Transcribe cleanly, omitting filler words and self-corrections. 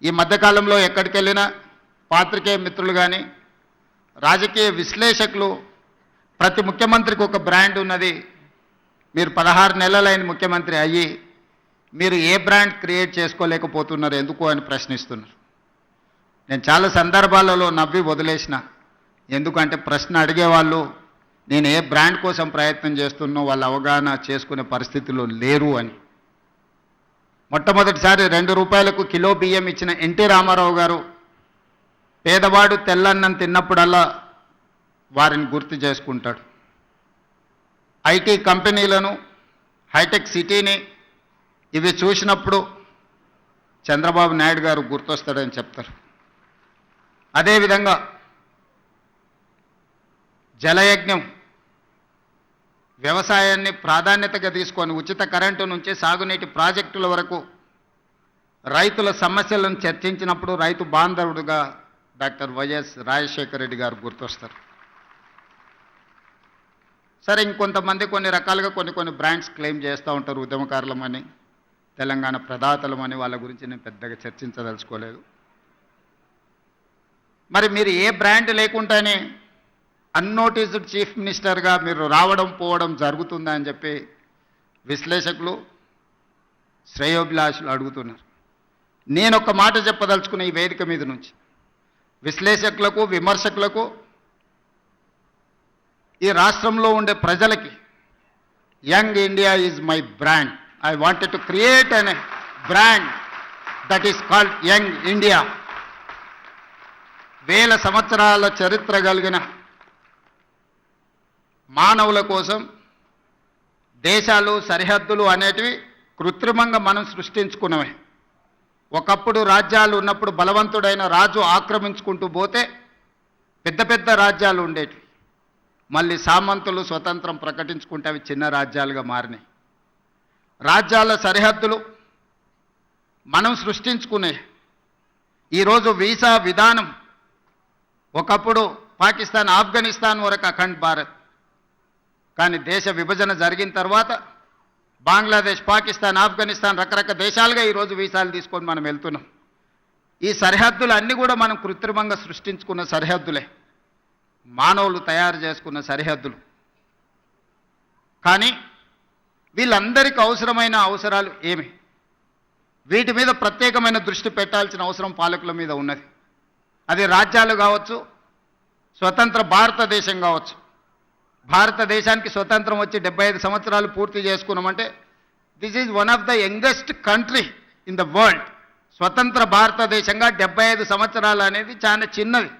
ఈ మధ్యకాలంలో ఎక్కడికి వెళ్ళినా పాత్రికేయ మిత్రులు కానీ రాజకీయ విశ్లేషకులు ప్రతి ముఖ్యమంత్రికి ఒక బ్రాండ్ ఉన్నది. మీరు 16 నెలలైన ముఖ్యమంత్రి అయ్యి మీరు ఏ బ్రాండ్ క్రియేట్ చేసుకోలేకపోతున్నారు ఎందుకు అని ప్రశ్నిస్తున్నారు. నేను చాలా సందర్భాలలో నవ్వి వదిలేసిన. ఎందుకంటే ప్రశ్న అడిగేవాళ్ళు నేను ఏ బ్రాండ్ కోసం ప్రయత్నం చేస్తున్నో వాళ్ళు అవగాహన చేసుకునే పరిస్థితుల్లో లేరు అని. మొట్టమొదటిసారి 2 రూపాయలకు కిలో బియ్యం ఇచ్చిన ఎన్టీ రామారావు గారు పేదవాడు తెల్లన్నం తిన్నప్పుడల్లా వారిని గుర్తు చేసుకుంటాడు. ఐటీ కంపెనీలను, హైటెక్ సిటీని ఇవి చూసినప్పుడు చంద్రబాబు నాయుడు గారు గుర్తొస్తాడని చెప్తారు. అదేవిధంగా జలయజ్ఞం వ్యవసాయాన్ని ప్రాధాన్యతగా తీసుకొని ఉచిత కరెంటు నుంచి సాగునీటి ప్రాజెక్టుల వరకు రైతుల సమస్యలను చర్చించినప్పుడు రైతు బాంధవుడుగా డాక్టర్ వైఎస్ రాజశేఖర రెడ్డి గారు గుర్తొస్తారు. సరే, ఇంకొంతమంది కొన్ని రకాలుగా కొన్ని బ్రాండ్స్ క్లెయిమ్ చేస్తూ ఉంటారు. ఉద్యమకారులమని, తెలంగాణ ప్రదాతలమని. వాళ్ళ గురించి నేను పెద్దగా చర్చించదలుచుకోలేదు. మరి మీరు ఏ బ్రాండ్ లేకుండానే అన్నోటీస్డ్ చీఫ్ మినిస్టర్గా మీరు రావడం పోవడం జరుగుతుందా అని చెప్పి విశ్లేషకులు, శ్రేయోభిలాషులు అడుగుతున్నారు. నేను ఒక మాట చెప్పదలుచుకున్న ఈ వేదిక మీద నుంచి విశ్లేషకులకు, విమర్శకులకు, ఈ రాష్ట్రంలో ఉండే ప్రజలకి, young India is my brand. I wanted to create an brand that is called young India. 1000 సంవత్సరాల చరిత్ర కలిగిన మానవుల కోసం దేశాలు, సరిహద్దులు అనేటివి కృత్రిమంగా మనం సృష్టించుకున్నవే. ఒకప్పుడు రాజ్యాలు ఉన్నప్పుడు బలవంతుడైన రాజు ఆక్రమించుకుంటూ పోతే పెద్ద పెద్ద రాజ్యాలు ఉండేటివి. మళ్ళీ సామంతులు స్వతంత్రం ప్రకటించుకుంటే అవి చిన్న రాజ్యాలుగా మారినాయి. రాజ్యాల సరిహద్దులు మనం సృష్టించుకునే. ఈరోజు వీసా విధానం ఒకప్పుడు పాకిస్తాన్, ఆఫ్ఘనిస్తాన్ వరకు అఖండ్ భారత్. కానీ దేశ విభజన జరిగిన తర్వాత బంగ్లాదేశ్, పాకిస్తాన్, ఆఫ్ఘనిస్తాన్ రకరకాల దేశాలుగా ఈరోజు వీసాలు తీసుకొని మనం వెళ్తున్నాం. ఈ సరిహద్దులు అన్నీ కూడా మనం కృత్రిమంగా సృష్టించుకున్న సరిహద్దులే, మానవులు తయారు చేసుకున్న సరిహద్దులు. కానీ వీళ్ళందరికీ అవసరమైన అవసరాలు ఏమి? వీటి మీద ప్రత్యేకమైన దృష్టి పెట్టాల్సిన అవసరం పాలకుల మీద ఉన్నది. అది రాజ్యాలు కావచ్చు, స్వతంత్ర భారతదేశం కావచ్చు. భారతదేశానికి స్వతంత్రం వచ్చి 75 సంవత్సరాలు పూర్తి చేసుకున్నామంటే this is one of the youngest country in the world. స్వతంత్ర భారతదేశంగా 75 సంవత్సరాలు అనేది చాలా చిన్నది.